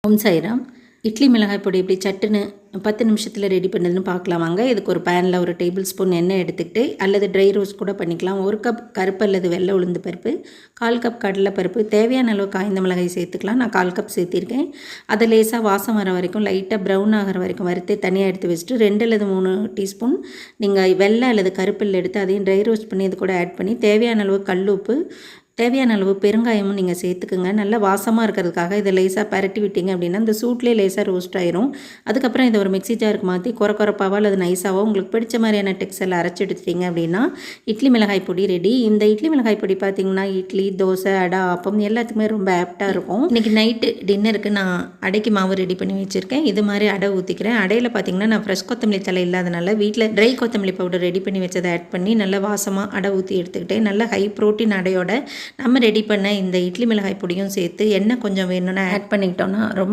ஓம் சாய்ராம். இட்லி மிளகாய் பொடி எப்படி சட்டுன்னு 10 நிமிஷத்தில் ரெடி பண்ணுறதுன்னு பார்க்கலாம் வாங்க. இதுக்கு ஒரு பேனில் ஒரு டேபிள் ஸ்பூன் எண்ணெய் எடுத்துக்கிட்டு, அல்லது ட்ரை ரோஸ்ட் கூட பண்ணிக்கலாம். 1 கப் கருப்பு அல்லது வெள்ளை உளுந்து பருப்பு, 1/4 கப் கடலை பருப்பு, தேவையான அளவு காய்ந்த மிளகாய் சேர்த்துக்கலாம். நான் 1/4 கப் சேர்த்திருக்கேன். அதை லேசாக வாசம் வர வரைக்கும் லைட்டாக ப்ரௌன் ஆகிற வரைக்கும் வறுத்து தனியாக எடுத்து வச்சுட்டு 2 அல்லது 3 டீஸ்பூன் நீங்கள் வெள்ளை அல்லது கருப்பில் எடுத்து அதையும் ட்ரை ரோஸ்ட் பண்ணி இது கூட ஆட் பண்ணி தேவையான அளவு கல் உப்பு, தேவையான அளவு பெருங்காயமும் நீங்கள் சேர்த்துக்குங்க. நல்லா வாசமாக இருக்கிறதுக்காக இதை லேசாக பரட்டி விட்டீங்க அப்படின்னா இந்த சூட்லேயே லேசாக ரோஸ்ட் ஆயிரும். அதுக்கப்புறம் இதை ஒரு மிக்ஸி ஜாருக்கு மாற்றி குறப்பாவோ அல்லது நைஸாவோ உங்களுக்கு பிடிச்ச மாதிரியான டெக்ஸ்டரில் அரைச்சி எடுத்துட்டீங்க அப்படின்னா இட்லி மிளகாய் பொடி ரெடி. இந்த இட்லி மிளகாய் பொடி பார்த்திங்கன்னா இட்லி, தோசை, அடை, ஆப்பம் எல்லாத்துக்குமே ரொம்ப ஆப்டாக இருக்கும். இன்றைக்கி நைட்டு டின்னருக்கு நான் அடைக்கு மாவு ரெடி பண்ணி வச்சுருக்கேன். இது மாதிரி அடை ஊற்றிக்கிறேன். அடையில் பார்த்திங்கன்னா நான் ஃப்ரெஷ் கொத்தமல்லி தலை இல்லாதனால வீட்டில் ட்ரை கொத்தமல்லி பவுடர் ரெடி பண்ணி வச்சதை ஆட் பண்ணி நல்லா வாசமாக அடை ஊற்றி எடுத்துக்கிட்டேன். நல்லா ஹை ப்ரோட்டீன் அடையோட நம்ம ரெடி பண்ண இந்த இட்லி மிளகாய் பொடியும் சேர்த்து எண்ணெய் கொஞ்சம் வேணும்னா ஆட் பண்ணிக்கிட்டோன்னா ரொம்ப